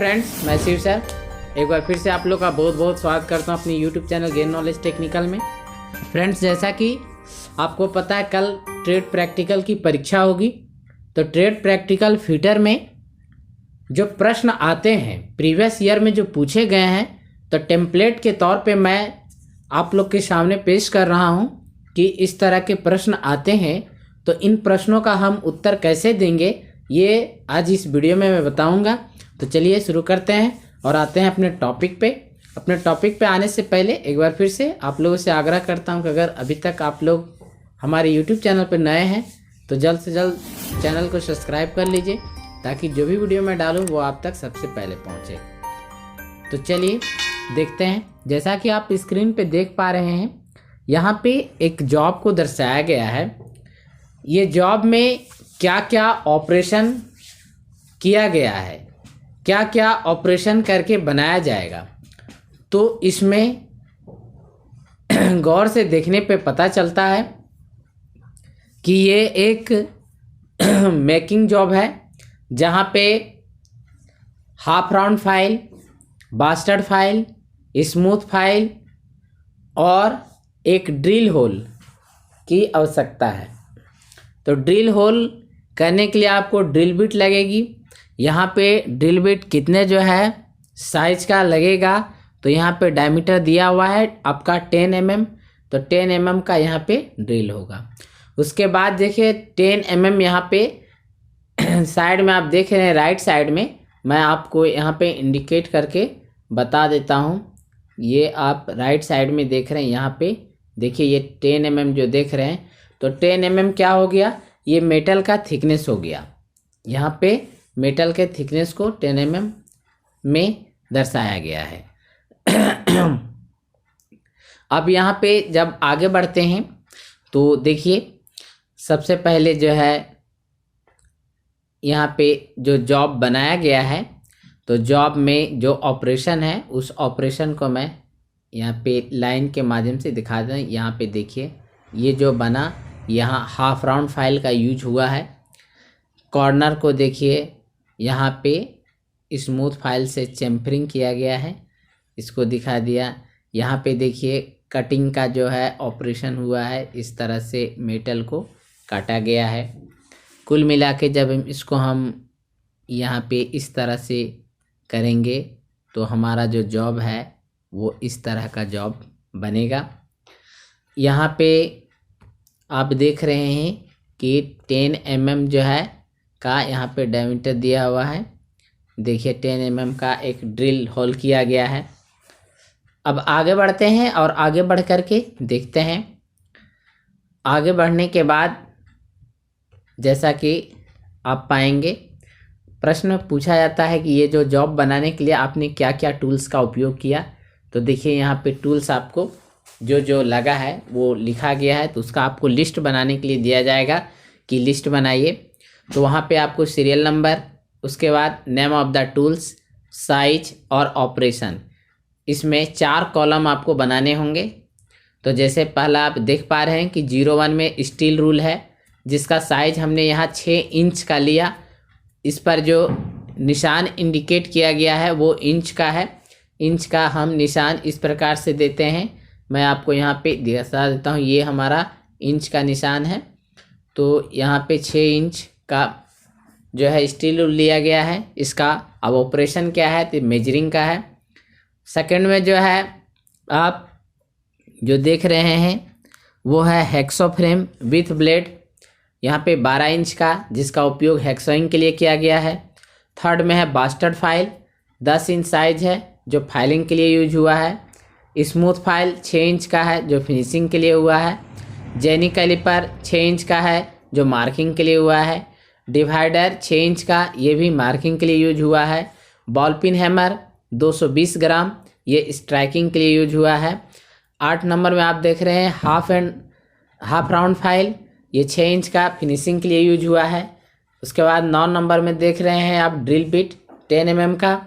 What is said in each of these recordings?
Friends, मैं Shiv sir एक बार फिर से आप लोग का बहुत बहुत स्वागत करता हूं अपनी YouTube channel gain knowledge technical में। फ्रेंड्स, जैसा कि आपको पता है कल ट्रेड प्रैक्टिकल की परीक्षा होगी, तो ट्रेड प्रैक्टिकल फिटर में जो प्रश्न आते हैं प्रीवियस ईयर में जो पूछे गए हैं, तो टेम्पलेट के तौर पे मैं आप लोग के सामने पेश कर रहा हूं कि इस तरह के प्रश्न आते हैं, तो इन प्रश्नों का हम उत्तर कैसे देंगे ये आज इस वीडियो में मैं बताऊंगा। तो चलिए शुरू करते हैं और आते हैं अपने टॉपिक पे। अपने टॉपिक पे आने से पहले एक बार फिर से आप लोगों से आग्रह करता हूं कि अगर अभी तक आप लोग हमारे यूट्यूब चैनल पर नए हैं तो जल्द से जल्द चैनल को सब्सक्राइब कर लीजिए, ताकि जो भी वीडियो मैं डालूँ वो आप तक सबसे पहले पहुँचे। तो चलिए देखते हैं। जैसा कि आप स्क्रीन पे देख पा रहे हैं, यहाँ पे एक जॉब को दर्शाया गया है। ये जॉब में क्या क्या ऑपरेशन किया गया है, क्या क्या ऑपरेशन करके बनाया जाएगा, तो इसमें गौर से देखने पे पता चलता है कि ये एक मेकिंग जॉब है, जहाँ पे half round file, bastard file, smooth file और एक ड्रिल होल की आवश्यकता है। तो ड्रिल होल करने के लिए आपको ड्रिल बिट लगेगी। यहाँ पे ड्रिल बिट कितने जो है साइज का लगेगा, तो यहाँ पे डायमीटर दिया हुआ है आपका 10 mm, तो 10 mm का यहाँ पे ड्रिल होगा। उसके बाद देखिए 10 mm यहाँ पे साइड में आप देख रहे हैं, राइट साइड में मैं आपको यहाँ पे इंडिकेट करके बता देता हूँ। ये आप राइट साइड में देख रहे हैं, यहाँ पे देखिए ये 10 mm जो देख रहे हैं, तो 10 mm क्या हो गया, ये मेटल का थिकनेस हो गया। यहाँ पे मेटल के थिकनेस को 10 mm में दर्शाया गया है। अब यहाँ पे जब आगे बढ़ते हैं तो देखिए सबसे पहले जो है यहाँ पे जो जॉब बनाया गया है, तो जॉब में जो ऑपरेशन है उस ऑपरेशन को मैं यहाँ पे लाइन के माध्यम से दिखा दें। यहाँ पे देखिए ये जो बना, यहाँ हाफ राउंड फाइल का यूज हुआ है। कॉर्नर को देखिए यहाँ पे स्मूथ फाइल से चेम्फरिंग किया गया है, इसको दिखा दिया। यहाँ पे देखिए कटिंग का जो है ऑपरेशन हुआ है, इस तरह से मेटल को काटा गया है। कुल मिला के जब इसको हम यहाँ पे इस तरह से करेंगे तो हमारा जो जॉब है वो इस तरह का जॉब बनेगा। यहाँ पे आप देख रहे हैं कि 10 mm जो है का यहाँ पे डायमीटर दिया हुआ है। देखिए 10 mm का एक ड्रिल होल किया गया है। अब आगे बढ़ते हैं और आगे बढ़ कर के देखते हैं। आगे बढ़ने के बाद जैसा कि आप पाएंगे, प्रश्न में पूछा जाता है कि ये जो जॉब बनाने के लिए आपने क्या क्या टूल्स का उपयोग किया। तो देखिए यहाँ पे टूल्स आपको जो जो लगा है वो लिखा गया है, तो उसका आपको लिस्ट बनाने के लिए दिया जाएगा कि लिस्ट बनाइए। तो वहाँ पे आपको सीरियल नंबर, उसके बाद name of the tools, size और ऑपरेशन, इसमें 4 कॉलम आपको बनाने होंगे। तो जैसे पहला आप देख पा रहे हैं कि 01 में स्टील रूल है, जिसका साइज हमने यहाँ 6 इंच का लिया। इस पर जो निशान इंडिकेट किया गया है वो इंच का है। इंच का हम निशान इस प्रकार से देते हैं, मैं आपको यहाँ पे दिखा देता हूँ। ये हमारा इंच का निशान है, तो यहाँ पे 6 इंच का जो है स्टील रूल लिया गया है। इसका अब ऑपरेशन क्या है, तो मेजरिंग का है। सेकंड में जो है आप जो देख रहे हैं वो है हेक्सो फ्रेम विथ ब्लेड, यहाँ पे 12 इंच का, जिसका उपयोग हेक्सोइंग के लिए किया गया है। थर्ड में है बास्टर्ड फाइल, 10 इंच साइज है, जो फाइलिंग के लिए यूज हुआ है। स्मूथ फाइल 6 इंच का है, जो फिनिशिंग के लिए हुआ है। जेनी कैलिपर 6 इंच का है, जो मार्किंग के लिए हुआ है। डिवाइडर 6 इंच का, ये भी मार्किंग के लिए यूज हुआ है। बॉल पिन हैमर 220 ग्राम, ये स्ट्राइकिंग के लिए यूज हुआ है। 8 नंबर में आप देख रहे हैं हाफ राउंड फाइल, ये 6 इंच का, फिनिशिंग के लिए यूज हुआ है। उसके बाद 9 नंबर में देख रहे हैं आप ड्रिल बिट 10 mm का,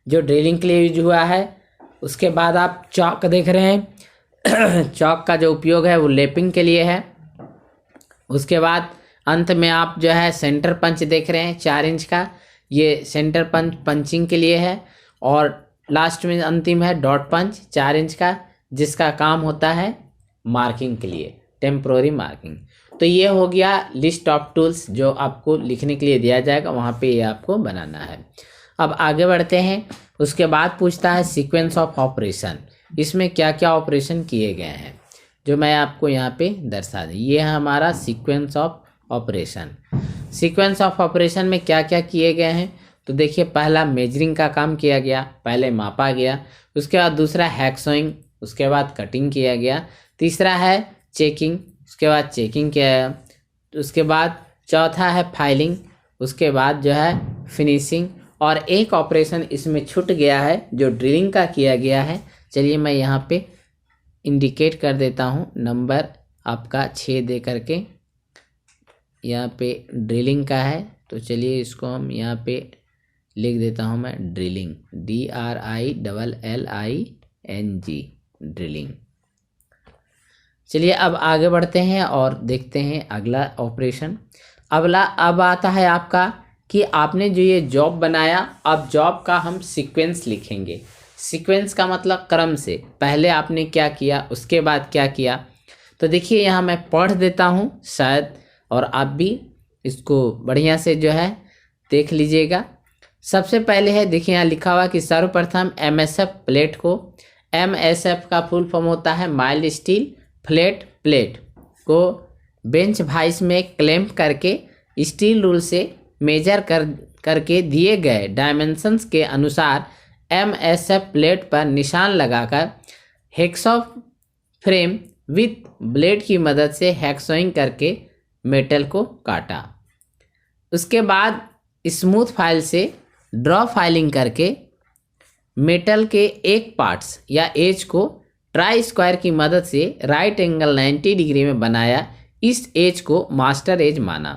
जो ड्रिलिंग के लिए यूज हुआ है। उसके बाद आप चॉक देख रहे हैं चॉक का जो उपयोग है वो लेपिंग के लिए है। उसके बाद अंत में आप जो है सेंटर पंच देख रहे हैं 4 इंच का, ये सेंटर पंच पंचिंग के लिए है, और लास्ट में अंतिम है डॉट पंच 4 इंच का, जिसका काम होता है मार्किंग के लिए, टेम्पोररी मार्किंग। तो ये हो गया लिस्ट ऑफ टूल्स जो आपको लिखने के लिए दिया जाएगा, वहाँ पे ये आपको बनाना है। अब आगे बढ़ते हैं। उसके बाद पूछता है सीक्वेंस ऑफ ऑपरेशन, इसमें क्या क्या ऑपरेशन किए गए हैं, जो मैं आपको यहाँ पे दर्शा दूँ। ये है हमारा sequence of operation. Sequence of operation में क्या क्या किए गए हैं, तो देखिए पहला मेजरिंग का काम किया गया, पहले मापा गया। उसके बाद दूसरा हैक्सोइंग, उसके बाद कटिंग किया गया। तीसरा है चेकिंग, उसके बाद चेकिंग किया गया। उसके बाद चौथा है फाइलिंग, उसके बाद जो है फिनिशिंग। और एक ऑपरेशन इसमें छूट गया है जो ड्रिलिंग का किया गया है। चलिए मैं यहाँ पे इंडिकेट कर देता हूँ, नंबर आपका 6 दे करके। यहाँ पे ड्रिलिंग का है, तो चलिए इसको हम यहाँ पे लिख देता हूँ मैं, ड्रिलिंग, DRILLING, ड्रिलिंग। चलिए अब आगे बढ़ते हैं और देखते हैं अगला ऑपरेशन। अब आता है आपका कि आपने जो ये जॉब बनाया, अब जॉब का हम सीक्वेंस लिखेंगे। सीक्वेंस का मतलब क्रम से, पहले आपने क्या किया उसके बाद क्या किया। तो देखिए यहाँ मैं पढ़ देता हूँ शायद, और आप भी इसको बढ़िया से जो है देख लीजिएगा। सबसे पहले है, देखिए यहाँ लिखा हुआ कि सर्वप्रथम MSF प्लेट को, MSF का फुल फॉर्म होता है माइल्ड स्टील फ्लैट प्लेट को बेंच वाइस में क्लैंप करके स्टील रूल से मेजर करके दिए गए डायमेंशंस के अनुसार MSF प्लेट पर निशान लगाकर हेक्सॉ फ्रेम विथ ब्लेड की मदद से हैक्सोइंग करके मेटल को काटा। उसके बाद स्मूथ फाइल से ड्रॉ फाइलिंग करके मेटल के एक पार्ट्स या एज को ट्राई स्क्वायर की मदद से राइट एंगल 90 डिग्री में बनाया। इस एज को मास्टर एज माना।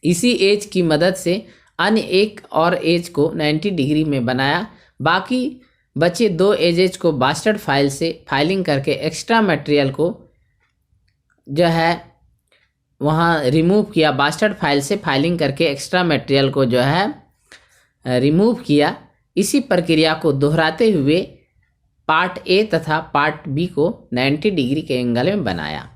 इसी एज की मदद से अन्य एक और एज को 90 डिग्री में बनाया। बाकी बचे 2 एजेज को बास्टर्ड फाइल से फाइलिंग करके एक्स्ट्रा मटेरियल को जो है वहाँ रिमूव किया। बास्टर्ड फाइल से फाइलिंग करके एक्स्ट्रा मटेरियल को जो है रिमूव किया। इसी प्रक्रिया को दोहराते हुए पार्ट ए तथा पार्ट बी को 90 डिग्री के एंगल में बनाया।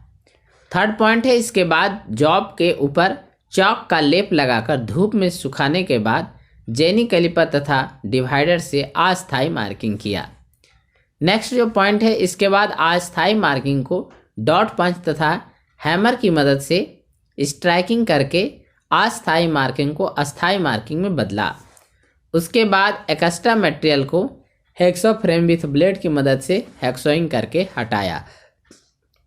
थर्ड पॉइंट है, इसके बाद जॉब के ऊपर चॉक का लेप लगाकर धूप में सुखाने के बाद जेनी कैलिपर तथा डिवाइडर से अस्थायी मार्किंग किया। नेक्स्ट जो पॉइंट है, इसके बाद अस्थायी मार्किंग को डॉट पंच तथा हैमर की मदद से स्ट्राइकिंग करके अस्थायी मार्किंग को अस्थायी मार्किंग में बदला। उसके बाद एक्स्ट्रा मटेरियल को हेक्सो फ्रेम विथ ब्लेड की मदद से हैक्सोइंग करके हटाया।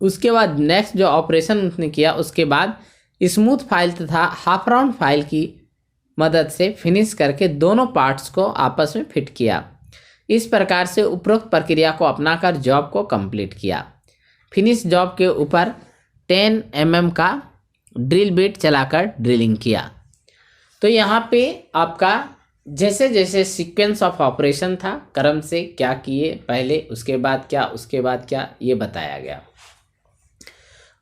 उसके बाद नेक्स्ट जो ऑपरेशन उसने किया, उसके बाद स्मूथ फाइल तथा हाफ राउंड फाइल की मदद से फिनिश करके दोनों पार्ट्स को आपस में फिट किया। इस प्रकार से उपरोक्त प्रक्रिया को अपनाकर जॉब को कंप्लीट किया। फिनिश जॉब के ऊपर 10 mm का ड्रिल बिट चलाकर ड्रिलिंग किया। तो यहाँ पे आपका जैसे जैसे सीक्वेंस ऑफ ऑपरेशन था, क्रम से क्या किए पहले, उसके बाद क्या, उसके बाद क्या, ये बताया गया।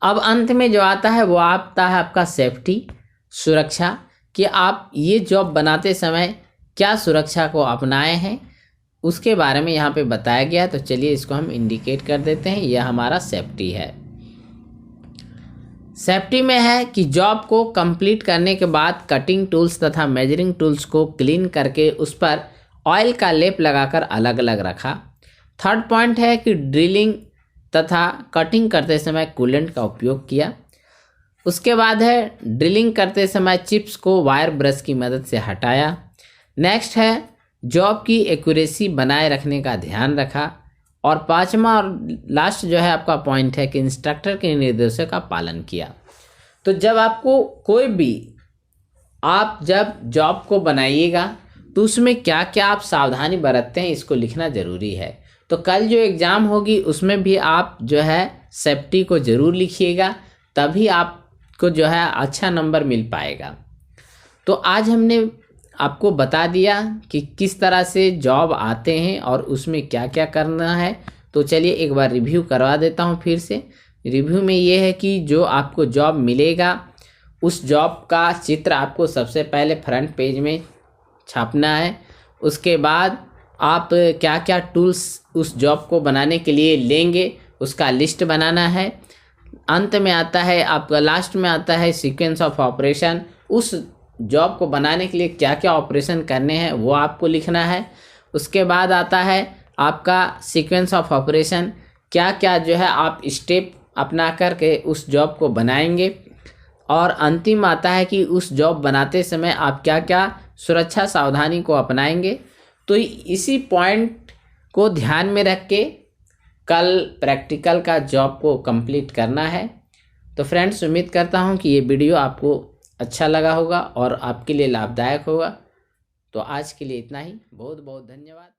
अब अंत में जो आता है वो आता है आपका सेफ्टी, सुरक्षा, कि आप ये जॉब बनाते समय क्या सुरक्षा को अपनाए हैं, उसके बारे में यहाँ पे बताया गया। तो चलिए इसको हम इंडिकेट कर देते हैं। यह हमारा सेफ्टी है। सेफ्टी में है कि जॉब को कंप्लीट करने के बाद कटिंग टूल्स तथा मेजरिंग टूल्स को क्लीन करके उस पर ऑयल का लेप लगाकर अलग अलग रखा। थर्ड पॉइंट है कि ड्रिलिंग तथा कटिंग करते समय कूलेंट का उपयोग किया। उसके बाद है ड्रिलिंग करते समय चिप्स को वायर ब्रश की मदद से हटाया। नेक्स्ट है जॉब की एक्यूरेसी बनाए रखने का ध्यान रखा। और पांचवा और लास्ट जो है आपका पॉइंट है कि इंस्ट्रक्टर के निर्देशों का पालन किया। तो जब आपको कोई भी आप जब जॉब को बनाइएगा तो उसमें क्या क्या आप सावधानी बरतते हैं, इसको लिखना ज़रूरी है। तो कल जो एग्ज़ाम होगी उसमें भी आप जो है सेफ्टी को ज़रूर लिखिएगा, तभी आपको जो है अच्छा नंबर मिल पाएगा। तो आज हमने आपको बता दिया कि किस तरह से जॉब आते हैं और उसमें क्या क्या करना है। तो चलिए एक बार रिव्यू करवा देता हूँ फिर से। रिव्यू में ये है कि जो आपको जॉब मिलेगा उस जॉब का चित्र आपको सबसे पहले फ्रंट पेज में छापना है। उसके बाद आप क्या क्या टूल्स उस जॉब को बनाने के लिए लेंगे उसका लिस्ट बनाना है। अंत में आता है आपका, लास्ट में आता है सीक्वेंस ऑफ ऑपरेशन। उस जॉब को बनाने के लिए क्या क्या ऑपरेशन करने हैं वो आपको लिखना है। उसके बाद आता है आपका सीक्वेंस ऑफ ऑपरेशन, क्या क्या जो है आप स्टेप अपना करके उस जॉब को बनाएंगे। और अंतिम आता है कि उस जॉब बनाते समय आप क्या क्या सुरक्षा सावधानी को अपनाएंगे। तो इसी पॉइंट को ध्यान में रख के कल प्रैक्टिकल का जॉब को कंप्लीट करना है। तो फ्रेंड्स, उम्मीद करता हूँ कि ये वीडियो आपको अच्छा लगा होगा और आपके लिए लाभदायक होगा। तो आज के लिए इतना ही। बहुत बहुत धन्यवाद।